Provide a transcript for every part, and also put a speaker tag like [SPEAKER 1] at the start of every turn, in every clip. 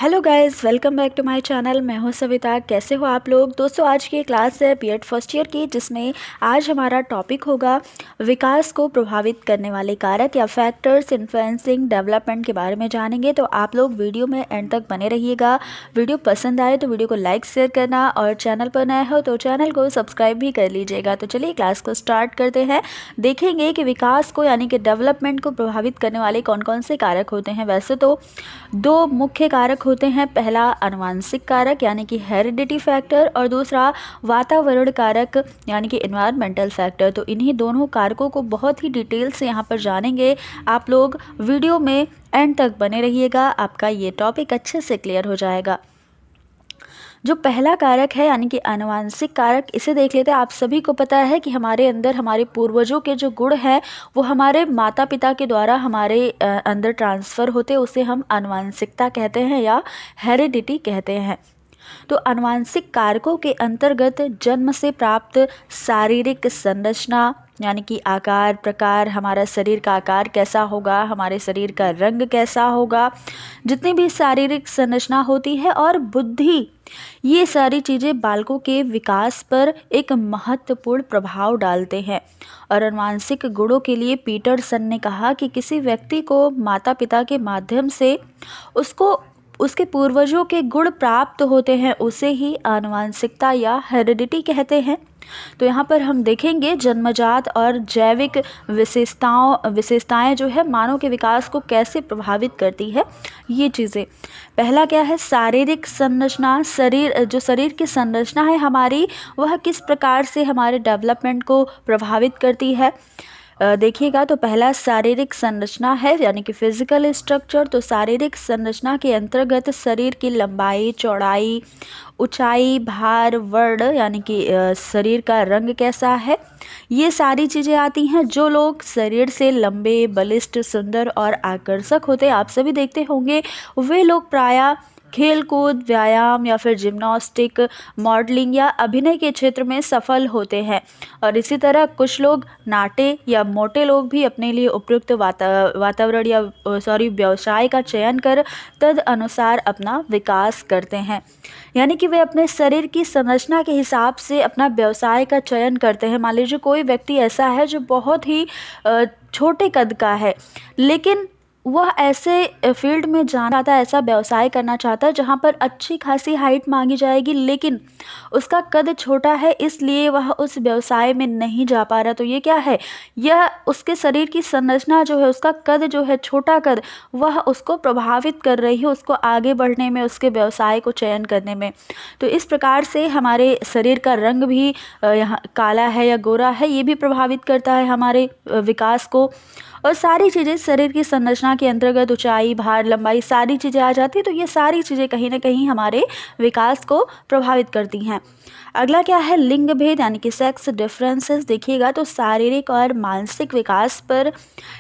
[SPEAKER 1] Hello guys, welcome back to my channel. मैं हूं सविता। कैसे हो आप लोग? दोस्तों, आज की क्लास है बीएड फर्स्ट ईयर की, जिसमें आज हमारा टॉपिक होगा विकास को प्रभावित करने वाले कारक या फैक्टर्स इन्फ्लुएंसिंग डेवलपमेंट के बारे में जानेंगे। तो आप लोग वीडियो में एंड तक बने रहिएगा। वीडियो पसंद आए तो वीडियो को लाइक शेयर करना, और चैनल पर नए हो तो चैनल को सब्सक्राइब भी कर लीजिएगा। तो चलिए क्लास को स्टार्ट करते हैं। देखेंगे कि विकास को यानी कि डेवलपमेंट को प्रभावित करने वाले कौन कौन से कारक होते हैं। वैसे तो दो मुख्य कारक होते हैं। पहला आनुवंशिक कारक यानी कि हेरिडिटी फैक्टर, और दूसरा वातावरण कारक यानी कि एनवायरमेंटल फैक्टर। तो इन्हीं दोनों कारकों को बहुत ही डिटेल से यहाँ पर जानेंगे। आप लोग वीडियो में एंड तक बने रहिएगा, आपका ये टॉपिक अच्छे से क्लियर हो जाएगा। जो पहला कारक है यानी कि आनुवंशिक कारक, इसे देख लेते हैं। आप सभी को पता है कि हमारे अंदर हमारे पूर्वजों के जो गुण हैं वो हमारे माता पिता के द्वारा हमारे अंदर ट्रांसफ़र होते हैं। उसे हम आनुवंशिकता कहते हैं या हेरिडिटी कहते हैं। तो आनुवंशिक कारकों के अंतर्गत जन्म से प्राप्त शारीरिक संरचना यानी कि आकार प्रकार, हमारा शरीर का आकार कैसा होगा, हमारे शरीर का रंग कैसा होगा, जितनी भी शारीरिक संरचना होती है, और बुद्धि, ये सारी चीज़ें बालकों के विकास पर एक महत्वपूर्ण प्रभाव डालते हैं। और आनुवंशिक गुणों के लिए पीटरसन ने कहा कि किसी व्यक्ति को माता पिता के माध्यम से उसको उसके पूर्वजों के गुण प्राप्त होते हैं, उसे ही आनुवंशिकता या हेरिडिटी कहते हैं। तो यहाँ पर हम देखेंगे जन्मजात और जैविक विशेषताएं जो है मानव के विकास को कैसे प्रभावित करती है, ये चीज़ें। पहला क्या है? शारीरिक संरचना। शरीर की संरचना है हमारी, वह किस प्रकार से हमारे डेवलपमेंट को प्रभावित करती है। देखिएगा, तो पहला शारीरिक संरचना है यानी कि फिजिकल स्ट्रक्चर। तो शारीरिक संरचना के अंतर्गत शरीर की लंबाई, चौड़ाई, ऊंचाई, भार, वर्ण यानी कि शरीर का रंग कैसा है, ये सारी चीज़ें आती हैं। जो लोग शरीर से लंबे, बलिष्ठ, सुंदर और आकर्षक होते हैं, आप सभी देखते होंगे, वे लोग प्रायः खेल कूद, व्यायाम या फिर जिम्नास्टिक, मॉडलिंग या अभिनय के क्षेत्र में सफल होते हैं। और इसी तरह कुछ लोग नाटे या मोटे लोग भी अपने लिए उपयुक्त वातावरण या व्यवसाय का चयन कर तद अनुसार अपना विकास करते हैं। यानी कि वे अपने शरीर की संरचना के हिसाब से अपना व्यवसाय का चयन करते हैं। मान लीजिए कोई व्यक्ति ऐसा है जो बहुत ही छोटे कद का है, लेकिन वह ऐसे फील्ड में जाना चाहता है, ऐसा व्यवसाय करना चाहता है जहाँ पर अच्छी खासी हाइट मांगी जाएगी, लेकिन उसका कद छोटा है, इसलिए वह उस व्यवसाय में नहीं जा पा रहा। तो ये क्या है? यह उसके शरीर की संरचना जो है, उसका कद जो है, छोटा कद, वह उसको प्रभावित कर रही है, उसको आगे बढ़ने में, उसके व्यवसाय को चयन करने में। तो इस प्रकार से हमारे शरीर का रंग भी यहाँ काला है या गोरा है, ये भी प्रभावित करता है हमारे विकास को। और सारी चीज़ें शरीर की संरचना के अंतर्गत ऊंचाई, भार, लंबाई, सारी चीज़ें आ जाती है। तो ये सारी चीज़ें कहीं ना कहीं हमारे विकास को प्रभावित करती हैं। अगला क्या है? लिंग भेद यानी कि सेक्स डिफरेंसेस। देखिएगा, तो शारीरिक और मानसिक विकास पर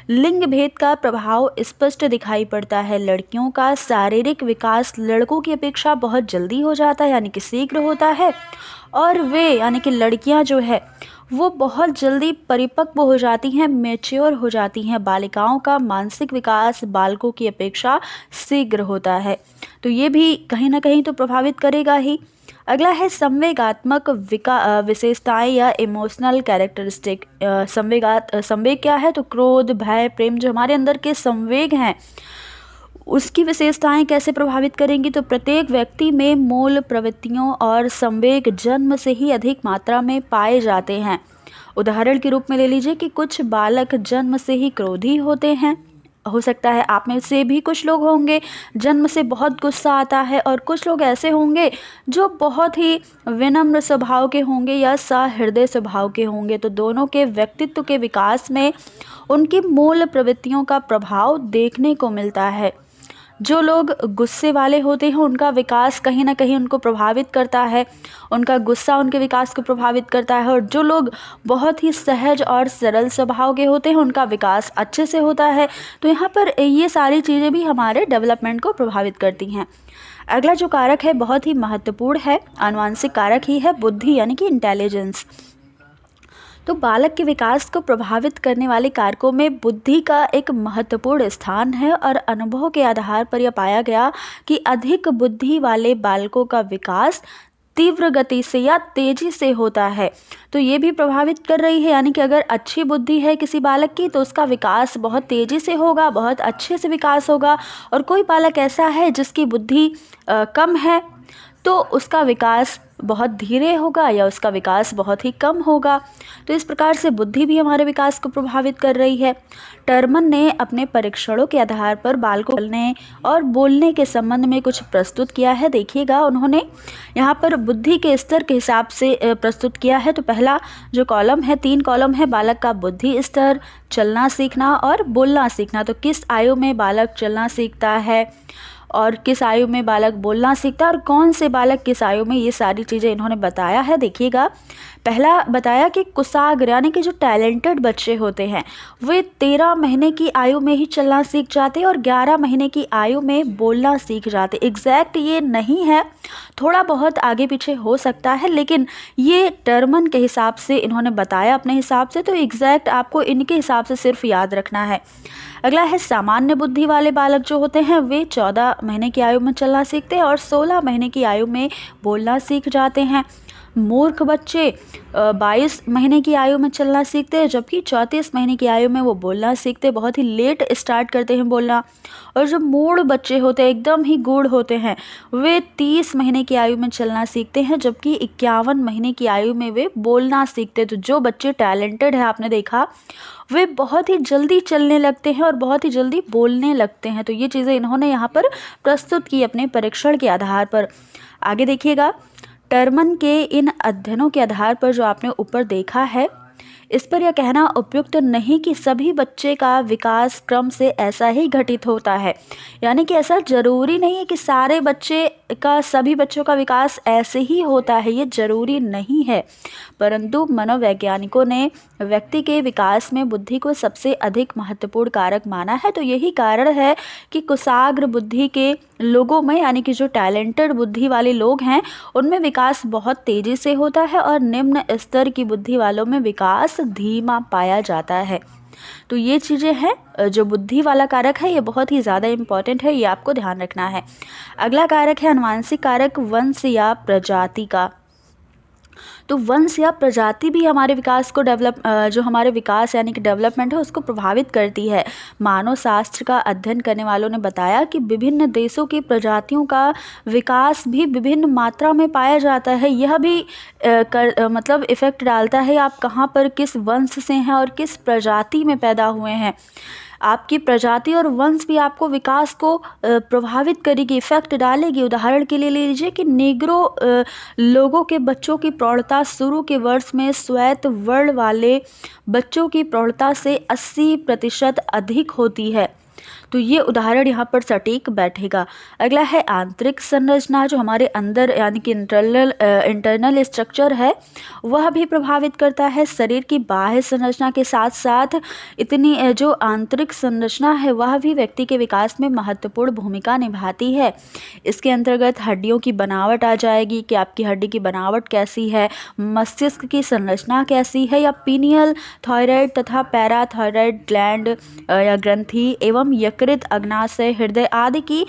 [SPEAKER 1] लिंग भेद का प्रभाव स्पष्ट दिखाई पड़ता है। लड़कियों का शारीरिक विकास लड़कों की अपेक्षा बहुत जल्दी हो जाता है, यानी कि शीघ्र होता है, और वे यानी कि लड़कियां जो है वो बहुत जल्दी परिपक्व हो जाती हैं, मैच्योर हो जाती हैं। बालिकाओं का मानसिक विकास बालकों की अपेक्षा शीघ्र होता है। तो ये भी कहीं ना कहीं तो प्रभावित करेगा ही। अगला है संवेगात्मक विशेषताएं या इमोशनल कैरेक्टरिस्टिक। संवेग क्या है? तो क्रोध, भय, प्रेम, जो हमारे अंदर के संवेग हैं, उसकी विशेषताएं कैसे प्रभावित करेंगी? तो प्रत्येक व्यक्ति में मूल प्रवृत्तियों और संवेग जन्म से ही अधिक मात्रा में पाए जाते हैं। उदाहरण के रूप में ले लीजिए कि कुछ बालक जन्म से ही क्रोधी होते हैं। हो सकता है आप में से भी कुछ लोग होंगे जन्म से बहुत गुस्सा आता है, और कुछ लोग ऐसे होंगे जो बहुत ही विनम्र स्वभाव के होंगे या सहृदय स्वभाव के होंगे। तो दोनों के व्यक्तित्व के विकास में उनकी मूल प्रवृत्तियों का प्रभाव देखने को मिलता है। जो लोग गुस्से वाले होते हैं उनका विकास कहीं ना कहीं उनको प्रभावित करता है, उनका गुस्सा उनके विकास को प्रभावित करता है। और जो लोग बहुत ही सहज और सरल स्वभाव के होते हैं उनका विकास अच्छे से होता है। तो यहाँ पर ये सारी चीज़ें भी हमारे डेवलपमेंट को प्रभावित करती हैं। अगला जो कारक है बहुत ही महत्वपूर्ण है, आनुवंशिक कारक ही है, बुद्धि यानी कि इंटेलिजेंस। तो बालक के विकास को प्रभावित करने वाले कारकों में बुद्धि का एक महत्वपूर्ण स्थान है और अनुभव के आधार पर यह पाया गया कि अधिक बुद्धि वाले बालकों का विकास तीव्र गति से या तेजी से होता है। तो ये भी प्रभावित कर रही है, यानी कि अगर अच्छी बुद्धि है किसी बालक की तो उसका विकास बहुत तेजी से होगा, बहुत अच्छे से विकास होगा। और कोई बालक ऐसा है जिसकी बुद्धि कम है तो उसका विकास बहुत धीरे होगा या उसका विकास बहुत ही कम होगा। तो इस प्रकार से बुद्धि भी हमारे विकास को प्रभावित कर रही है। टर्मन ने अपने परीक्षणों के आधार पर बालकों को बोलने और बोलने के संबंध में कुछ प्रस्तुत किया है। देखिएगा, उन्होंने यहाँ पर बुद्धि के स्तर के हिसाब से प्रस्तुत किया है। तो पहला जो कॉलम है, 3 कॉलम है, बालक का बुद्धि स्तर, चलना सीखना और बोलना सीखना। तो किस आयु में बालक चलना सीखता है और किस आयु में बालक बोलना सीखता है और कौन से बालक किस आयु में, ये सारी चीज़ें इन्होंने बताया है। देखिएगा, पहला बताया कि कुशाग्र यानी कि जो टैलेंटेड बच्चे होते हैं वे 13 महीने की आयु में ही चलना सीख जाते हैं और 11 महीने की आयु में बोलना सीख जाते। एग्जैक्ट ये नहीं है, थोड़ा बहुत आगे पीछे हो सकता है, लेकिन ये टर्मन के हिसाब से इन्होंने बताया अपने हिसाब से। तो एग्जैक्ट आपको इनके हिसाब से सिर्फ याद रखना है। अगला है सामान्य बुद्धि वाले बालक जो होते हैं वे 14 महीने की आयु में चलना सीखते हैं और 16 महीने की आयु में बोलना सीख जाते हैं। मूर्ख बच्चे 22 महीने की आयु में चलना सीखते हैं, जबकि 34 महीने की आयु में वो बोलना सीखते हैं, बहुत ही लेट स्टार्ट करते हैं बोलना। और जो मूढ़ बच्चे होते हैं, एकदम ही गूढ़ होते हैं, वे 30 महीने की आयु में चलना सीखते हैं, जबकि 51 महीने की आयु में वे बोलना सीखते हैं। तो जो बच्चे टैलेंटेड है, आपने देखा, वे बहुत ही जल्दी चलने लगते हैं और बहुत ही जल्दी बोलने लगते हैं। तो ये चीज़ें इन्होंने यहाँ पर प्रस्तुत की अपने परीक्षण के आधार पर। आगे देखिएगा, टर्मन के इन अध्ययनों के आधार पर जो आपने ऊपर देखा है, इस पर यह कहना उपयुक्त नहीं कि सभी बच्चे का विकास क्रम से ऐसा ही घटित होता है। यानी कि ऐसा ज़रूरी नहीं है कि सारे बच्चे का, सभी बच्चों का विकास ऐसे ही होता है, ये ज़रूरी नहीं है। परंतु मनोवैज्ञानिकों ने व्यक्ति के विकास में बुद्धि को सबसे अधिक महत्वपूर्ण कारक माना है। तो यही कारण है कि कुशाग्र बुद्धि के लोगों में, यानी कि जो टैलेंटेड बुद्धि वाले लोग हैं, उनमें विकास बहुत तेज़ी से होता है और निम्न स्तर की बुद्धि वालों में विकास धीमा पाया जाता है। तो ये चीज़ें हैं, जो बुद्धि वाला कारक है ये बहुत ही ज़्यादा इम्पॉर्टेंट है, ये आपको ध्यान रखना है। अगला कारक है अनुवांशिक कारक, वंश या प्रजाति का। तो वंश या प्रजाति भी हमारे विकास को जो हमारे विकास यानी कि डेवलपमेंट है उसको प्रभावित करती है। मानव शास्त्र का अध्ययन करने वालों ने बताया कि विभिन्न देशों की प्रजातियों का विकास भी विभिन्न मात्रा में पाया जाता है। यह भी मतलब इफ़ेक्ट डालता है आप कहाँ पर किस वंश से हैं और किस प्रजाति में पैदा हुए हैं। आपकी प्रजाति और वंश भी आपको विकास को प्रभावित करेगी, इफेक्ट डालेगी। उदाहरण के लिए ले लीजिए कि नेग्रो लोगों के बच्चों की प्रौढ़ता शुरू के वर्ष में श्वेत वर्ण वाले बच्चों की प्रौढ़ता से 80% अधिक होती है। तो ये उदाहरण यहाँ पर सटीक बैठेगा। अगला है आंतरिक संरचना, जो हमारे अंदर यानी कि इंटरनल स्ट्रक्चर है वह भी प्रभावित करता है। शरीर की बाह्य संरचना के साथ साथ इतनी जो आंतरिक संरचना है वह भी व्यक्ति के विकास में महत्वपूर्ण भूमिका निभाती है। इसके अंतर्गत हड्डियों की बनावट आ जाएगी कि आपकी हड्डी की बनावट कैसी है, मस्तिष्क की संरचना कैसी है, या पीनियल, थायराइड तथा पैराथायराइड ग्लैंड या ग्रंथि एवं यकृत, अग्नाशय, हृदय आदि की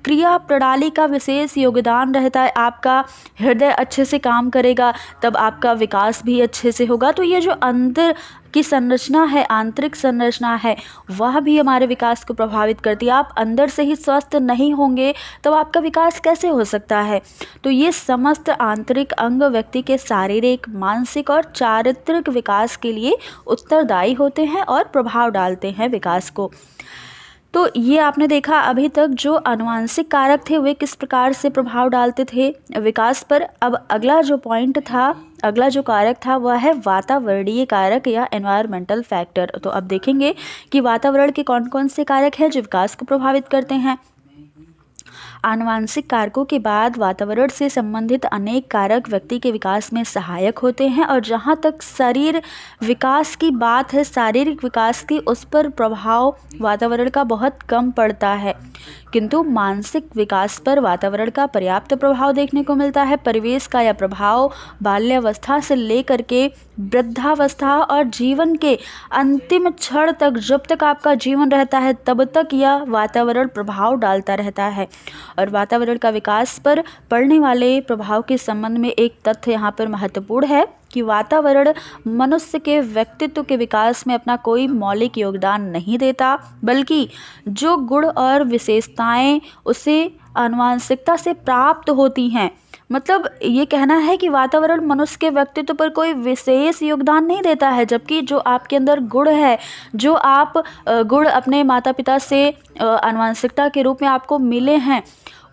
[SPEAKER 1] क्रिया प्रणाली का विशेष योगदान रहता है। आपका हृदय अच्छे से काम करेगा तब आपका विकास भी अच्छे से होगा। तो ये जो अंदर की संरचना है, आंतरिक संरचना है, वह भी हमारे विकास को प्रभावित करती है। आप अंदर से ही स्वस्थ नहीं होंगे तो आपका विकास कैसे हो सकता है। तो ये समस्त आंतरिक अंग व्यक्ति के शारीरिक, मानसिक और चारित्रिक विकास के लिए उत्तरदायी होते हैं और प्रभाव डालते हैं विकास को। तो ये आपने देखा अभी तक जो आनुवंशिक कारक थे वे किस प्रकार से प्रभाव डालते थे विकास पर। अब अगला जो पॉइंट था, अगला जो कारक था वह है वातावरणीय कारक या एनवायरमेंटल फैक्टर। तो अब देखेंगे कि वातावरण के कौन कौन से कारक हैं जो विकास को प्रभावित करते हैं। आनुवंशिक कारकों के बाद वातावरण से संबंधित अनेक कारक व्यक्ति के विकास में सहायक होते हैं, और जहाँ तक शरीर विकास की बात है, शारीरिक विकास की, उस पर प्रभाव वातावरण का बहुत कम पड़ता है, किंतु मानसिक विकास पर वातावरण का पर्याप्त प्रभाव देखने को मिलता है। परिवेश का यह प्रभाव बाल्यावस्था से लेकर के वृद्धावस्था और जीवन के अंतिम क्षण तक, जब तक आपका जीवन रहता है तब तक यह वातावरण प्रभाव डालता रहता है। और वातावरण का विकास पर पड़ने वाले प्रभाव के संबंध में एक तथ्य यहाँ पर महत्वपूर्ण है कि वातावरण मनुष्य के व्यक्तित्व के विकास में अपना कोई मौलिक योगदान नहीं देता, बल्कि जो गुण और विशेषताएं उसे आनुवंशिकता से प्राप्त होती हैं। मतलब ये कहना है कि वातावरण मनुष्य के व्यक्तित्व पर कोई विशेष योगदान नहीं देता है, जबकि जो आपके अंदर गुण है, जो आप गुण अपने माता पिता से आनुवंशिकता के रूप में आपको मिले हैं,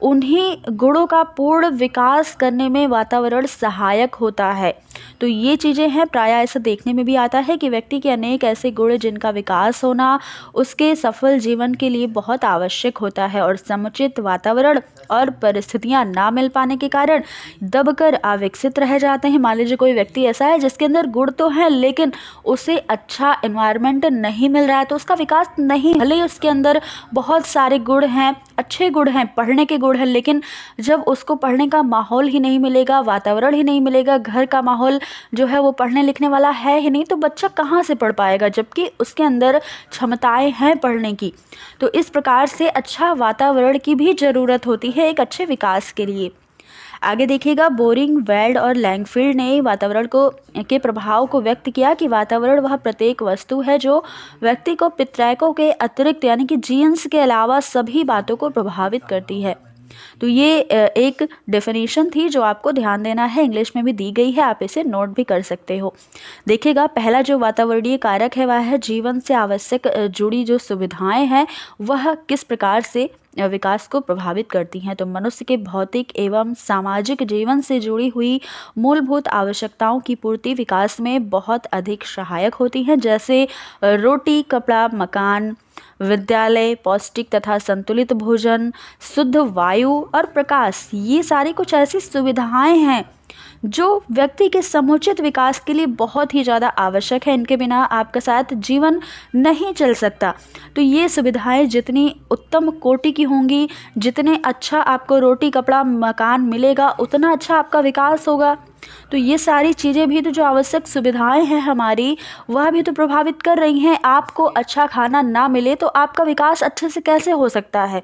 [SPEAKER 1] उन्हीं गुणों का पूर्ण विकास करने में वातावरण सहायक होता है। तो ये चीज़ें हैं, प्रायः ऐसा देखने में भी आता है कि व्यक्ति के अनेक ऐसे गुण जिनका विकास होना उसके सफल जीवन के लिए बहुत आवश्यक होता है, और समुचित वातावरण और परिस्थितियां ना मिल पाने के कारण दबकर अविकसित रह जाते हैं। मान लीजिए कोई व्यक्ति ऐसा है जिसके अंदर गुण तो हैं, लेकिन उसे अच्छा एनवायरनमेंट नहीं मिल रहा है, तो उसका विकास नहीं। भले ही उसके अंदर बहुत सारे गुण हैं, अच्छे गुण हैं, पढ़ने के गुण हैं, लेकिन जब उसको पढ़ने का माहौल ही नहीं मिलेगा, वातावरण ही नहीं मिलेगा, घर का माहौल जो है वो पढ़ने लिखने वाला है ही नहीं, तो बच्चा कहाँ से पढ़ पाएगा, जबकि उसके अंदर क्षमताएं हैं पढ़ने की। तो इस प्रकार से अच्छा वातावरण की भी ज़रूरत होती है एक अच्छे विकास के लिए। आगे देखिएगा, बोरिंग, वेल्ड और लैंगफील्ड ने वातावरण को के प्रभाव को व्यक्त किया कि वातावरण वह प्रत्येक वस्तु है जो व्यक्ति को पितृकों के अतिरिक्त यानी कि जीन्स के अलावा सभी बातों को प्रभावित करती है। तो ये एक डेफिनेशन थी जो आपको ध्यान देना है, इंग्लिश में भी दी गई है, आप इसे नोट भी कर सकते हो। देखिएगा, पहला जो वातावरणीय कारक है वह है जीवन से आवश्यक जुड़ी जो सुविधाएं हैं वह किस प्रकार से विकास को प्रभावित करती हैं। तो मनुष्य के भौतिक एवं सामाजिक जीवन से जुड़ी हुई मूलभूत आवश्यकताओं की पूर्ति विकास में बहुत अधिक सहायक होती हैं, जैसे रोटी, कपड़ा, मकान, विद्यालय, पौष्टिक तथा संतुलित भोजन, शुद्ध वायु और प्रकाश। ये सारी कुछ ऐसी सुविधाएं हैं जो व्यक्ति के समुचित विकास के लिए बहुत ही ज़्यादा आवश्यक है। इनके बिना आपका साथ जीवन नहीं चल सकता। तो ये सुविधाएं जितनी उत्तम कोटि की होंगी, जितने अच्छा आपको रोटी, कपड़ा, मकान मिलेगा, उतना अच्छा आपका विकास होगा। तो ये सारी चीज़ें भी तो जो आवश्यक सुविधाएं हैं हमारी, वह भी तो प्रभावित कर रही हैं। आपको अच्छा खाना ना मिले तो आपका विकास अच्छे से कैसे हो सकता है।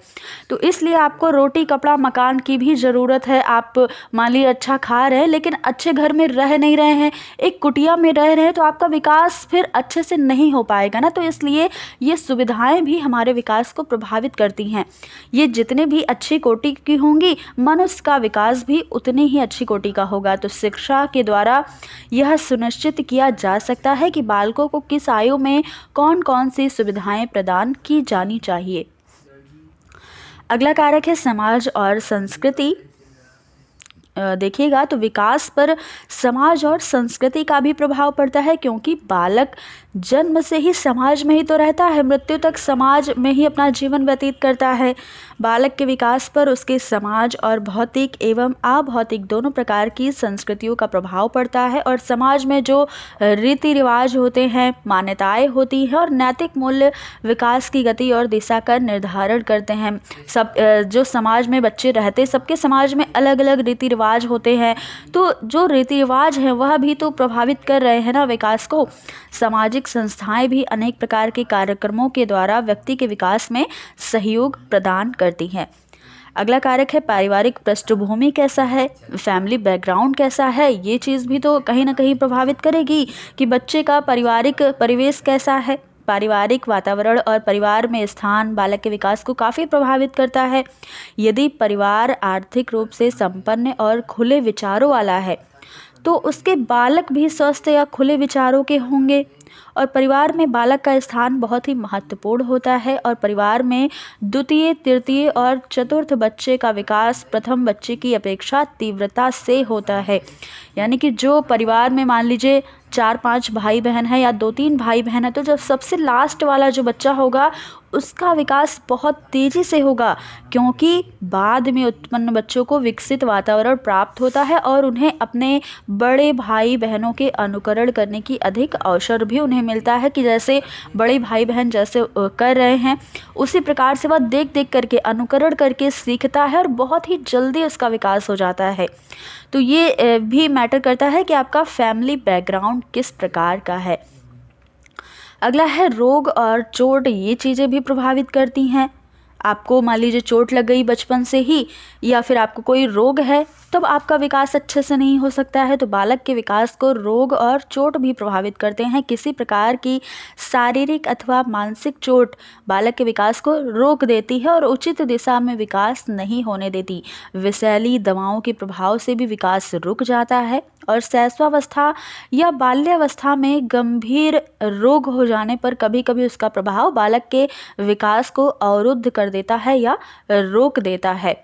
[SPEAKER 1] तो इसलिए आपको रोटी, कपड़ा, मकान की भी ज़रूरत है। आप मान लीजिए अच्छा खा रहे हैं लेकिन अच्छे घर में रह नहीं रहे हैं, एक कुटिया में रह रहे हैं, तो आपका विकास फिर अच्छे से नहीं हो पाएगा ना। तो इसलिए ये सुविधाएं भी हमारे विकास को प्रभावित करती हैं। ये जितने भी अच्छी कोटि की होंगी, मनुष्य का विकास भी उतनी ही अच्छी कोटि का होगा। तो शिक्षा के द्वारा यह सुनिश्चित किया जा सकता है कि बालकों को किस आयु में कौन कौन सी सुविधाएं प्रदान की जानी चाहिए। अगला कारक है समाज और संस्कृति। देखिएगा, तो विकास पर समाज और संस्कृति का भी प्रभाव पड़ता है, क्योंकि बालक जन्म से ही समाज में ही तो रहता है, मृत्यु तक समाज में ही अपना जीवन व्यतीत करता है। बालक के विकास पर उसके समाज और भौतिक एवं अभौतिक दोनों प्रकार की संस्कृतियों का प्रभाव पड़ता है। और समाज में जो रीति रिवाज होते हैं, मान्यताएं होती हैं और नैतिक मूल्य विकास की गति और दिशा का निर्धारण करते हैं। सब जो समाज में बच्चे रहते, सबके समाज में अलग अलग रीति रिवाज होते हैं, तो जो रीति रिवाज हैं वह भी तो प्रभावित कर रहे हैं ना विकास को। सामाजिक संस्थाएं भी अनेक प्रकार के कार्यक्रमों के द्वारा व्यक्ति के विकास में सहयोग प्रदान करती हैं। अगला कारक है पारिवारिक पृष्ठभूमि कैसा है, फैमिली बैकग्राउंड कैसा है। ये चीज़ भी तो कहीं ना कहीं प्रभावित करेगी कि बच्चे का पारिवारिक परिवेश कैसा है। पारिवारिक वातावरण और परिवार में स्थान बालक के विकास को काफ़ी प्रभावित करता है। यदि परिवार आर्थिक रूप से संपन्न और खुले विचारों वाला है तो उसके बालक भी स्वस्थ या खुले विचारों के होंगे। और परिवार में बालक का स्थान बहुत ही महत्वपूर्ण होता है। और परिवार में द्वितीय, तृतीय और चतुर्थ बच्चे का विकास प्रथम बच्चे की अपेक्षा तीव्रता से होता है। यानी कि जो परिवार में मान लीजिए 4-5 भाई बहन है या 2-3 भाई बहन है, तो जब सबसे लास्ट वाला जो बच्चा होगा उसका विकास बहुत तेज़ी से होगा, क्योंकि बाद में उत्पन्न बच्चों को विकसित वातावरण प्राप्त होता है और उन्हें अपने बड़े भाई बहनों के अनुकरण करने की अधिक अवसर भी उन्हें मिलता है कि जैसे बड़े भाई बहन जैसे कर रहे हैं उसी प्रकार से वह देख देख करके अनुकरण करके सीखता है और बहुत ही जल्दी उसका विकास हो जाता है। तो ये भी मैटर करता है कि आपका फैमिली बैकग्राउंड किस प्रकार का है। अगला है रोग और चोट, ये चीज़ें भी प्रभावित करती हैं। आपको मान लीजिए चोट लग गई बचपन से ही या फिर आपको कोई रोग है तब आपका विकास अच्छे से नहीं हो सकता है। तो बालक के विकास को रोग और चोट भी प्रभावित करते हैं। किसी प्रकार की शारीरिक अथवा मानसिक चोट बालक के विकास को रोक देती है और उचित दिशा में विकास नहीं होने देती। विषैली दवाओं के प्रभाव से भी विकास रुक जाता है और शैशवावस्था या बाल्यावस्था में गंभीर रोग हो जाने पर कभी कभी उसका प्रभाव बालक के विकास को अवरुद्ध कर देता है या रोक देता है।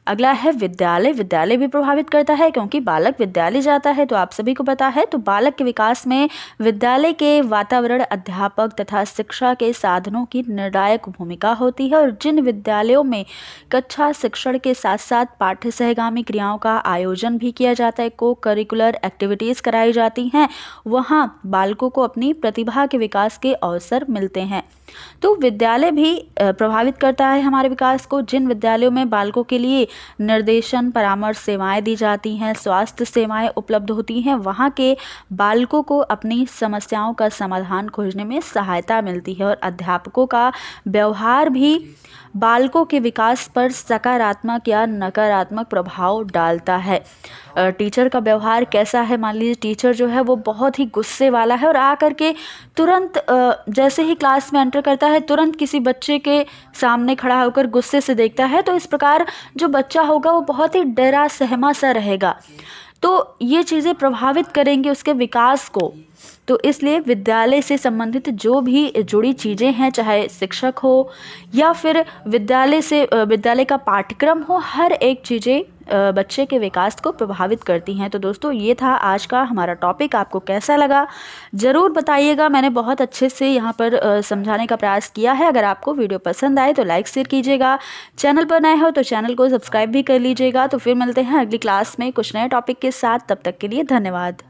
[SPEAKER 1] अगला है विद्यालय। विद्यालय भी प्रभावित करता है क्योंकि बालक विद्यालय जाता है तो आप सभी को पता है। तो बालक के विकास में विद्यालय के वातावरण, अध्यापक तथा शिक्षा के साधनों की निर्णायक भूमिका होती है। और जिन विद्यालयों में कक्षा शिक्षण के साथ साथ पाठ्य सहगामी क्रियाओं का आयोजन भी किया जाता है, को करिकुलर एक्टिविटीज़ कराई जाती हैं, वहाँ बालकों को अपनी प्रतिभा के विकास के अवसर मिलते हैं। तो विद्यालय भी प्रभावित करता है हमारे विकास को। जिन विद्यालयों में बालकों के लिए निर्देशन, परामर्श सेवाएं दी जाती हैं, स्वास्थ्य सेवाएं उपलब्ध होती हैं, वहाँ के बालकों को अपनी समस्याओं का समाधान खोजने में सहायता मिलती है। और अध्यापकों का व्यवहार भी बालकों के विकास पर सकारात्मक या नकारात्मक प्रभाव डालता है। टीचर का व्यवहार कैसा है, मान लीजिए टीचर जो है वो बहुत ही गुस्से वाला है और आकर के तुरंत जैसे ही क्लास में एंटर करता है तुरंत किसी बच्चे के सामने खड़ा होकर गुस्से से देखता है, तो इस प्रकार जो बच्चा होगा वो बहुत ही डरा सहमा सा रहेगा। तो ये चीज़ें प्रभावित करेंगी उसके विकास को। तो इसलिए विद्यालय से संबंधित जो भी जुड़ी चीज़ें हैं, चाहे शिक्षक हो या फिर विद्यालय का पाठ्यक्रम हो, हर एक चीज़ें बच्चे के विकास को प्रभावित करती हैं। तो दोस्तों ये था आज का हमारा टॉपिक। आपको कैसा लगा ज़रूर बताइएगा। मैंने बहुत अच्छे से यहाँ पर समझाने का प्रयास किया है। अगर आपको वीडियो पसंद आए तो लाइक शेयर कीजिएगा। चैनल पर नए हो तो चैनल को सब्सक्राइब भी कर लीजिएगा। तो फिर मिलते हैं अगली क्लास में कुछ नए टॉपिक के साथ। तब तक के लिए धन्यवाद।